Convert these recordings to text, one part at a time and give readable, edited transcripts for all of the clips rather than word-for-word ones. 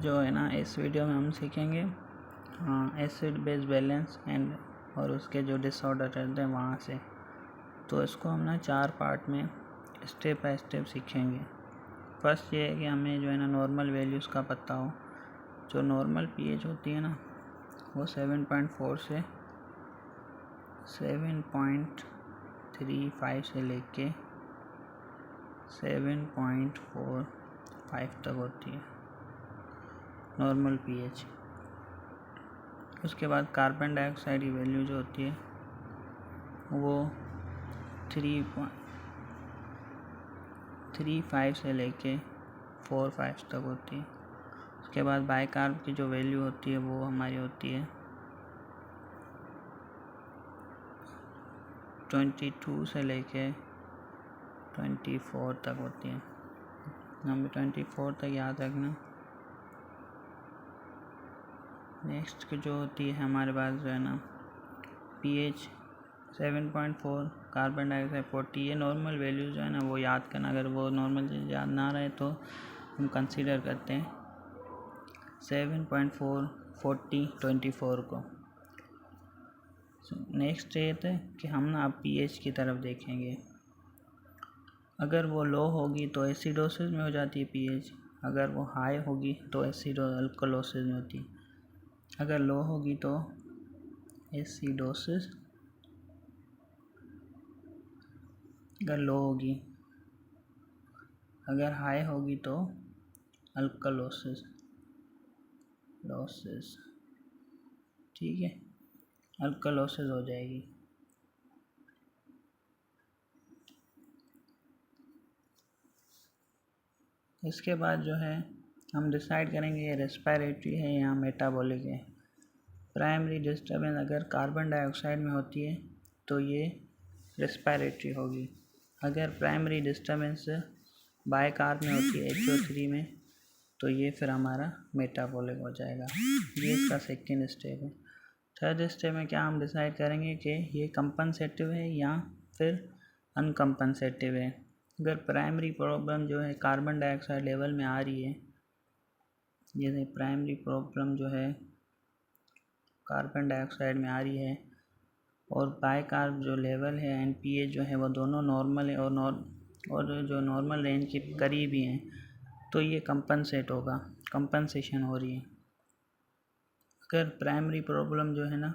जो है ना इस वीडियो में हम सीखेंगे एसिड बेस बैलेंस एंड और उसके जो डिसऑर्डर रहते हैं वहाँ से। तो इसको हम ना 4 पार्ट में स्टेप बाय स्टेप सीखेंगे। फर्स्ट ये है कि हमें जो है ना नॉर्मल वैल्यूज़ का पता हो। जो नॉर्मल पीएच होती है ना वो 7.4 से 7.35 से लेके 7.45 तक होती है नॉर्मल पीएच। उसके बाद कार्बन डाइऑक्साइड की वैल्यू जो होती है वो 3.35 से लेके 4.5 तक होती है। उसके बाद बाइकार्ब की जो वैल्यू होती है वो हमारी होती है 22 से लेके 24 तक होती है। हमें 24 तक याद रखना। नेक्स्ट की जो होती है हमारे पास जो है ना पीएच 7.4, कार्बन डाइऑक्साइड 40। ये नॉर्मल वैल्यूज जो है ना वो याद करना। अगर वो नॉर्मल चीज़ याद ना रहे तो हम कंसीडर करते हैं 7.4, 40, 24 को। नेक्स्ट ये है कि हम ना अब पीएच की तरफ देखेंगे। अगर वो लो होगी तो एसिडोसिस में हो जाती है पीएच। अगर वो हाई होगी तो अल्कलोसिस में होती है। अगर लो होगी तो एसिडोसिस, अगर लो होगी। अगर हाई होगी तो अल्कलोसिस लोसिस, ठीक है, अल्कलोसिस हो जाएगी। इसके बाद जो है हम डिसाइड करेंगे ये रेस्पिरेटरी है या मेटाबॉलिक है। प्राइमरी डिस्टर्बेंस अगर कार्बन डाइऑक्साइड में होती है तो ये रेस्पिरेटरी होगी। अगर प्राइमरी डिस्टर्बेंस बाइकार्ब में होती है HO3 में तो ये फिर हमारा मेटाबॉलिक हो जाएगा। ये इसका सेकेंड स्टेप है। थर्ड स्टेप में क्या हम डिसाइड करेंगे कि ये कंपनसेटिव है या फिर अनकंपनसेटिव है। अगर प्राइमरी प्रॉब्लम जो है कार्बन डाइऑक्साइड लेवल में आ रही है, जैसे प्राइमरी प्रॉब्लम जो है कार्बन डाइऑक्साइड में आ रही है और बाइकार्ब जो लेवल है NPH जो है वो दोनों नॉर्मल है और जो नॉर्मल रेंज के करीब ही हैं, तो ये कंपनसेट होगा, कंपनसेशन हो रही है। अगर प्राइमरी प्रॉब्लम जो है ना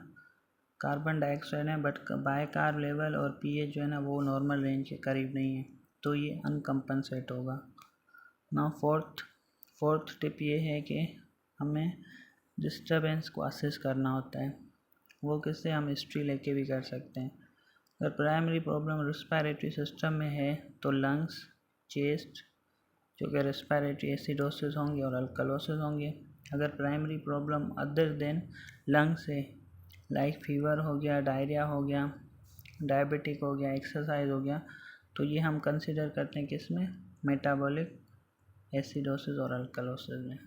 कार्बन डाइऑक्साइड है बट बाइकार्ब लेवल और पीएच जो है ना वो नॉर्मल रेंज के करीब नहीं है, तो ये अनकंपनसेट होगा। ना फोर्थ टिप ये है कि हमें डिस्टर्बेंस को असेस करना होता है। वो किससे हम हिस्ट्री लेके भी कर सकते हैं। अगर प्राइमरी प्रॉब्लम रेस्पिरेटरी सिस्टम में है तो लंग्स, चेस्ट जो कि रेस्पिरेटरी एसिडोसिस होंगे और अल्कलोसिस होंगे। अगर primary problem other than lungs है, लाइक फीवर हो गया, डायरिया हो गया, डायबिटिक हो गया, एक्सरसाइज हो गया, तो ये हम कंसिडर करते हैं किस में, मेटाबॉलिक एसिडोसिस और अल्कलोसिस में।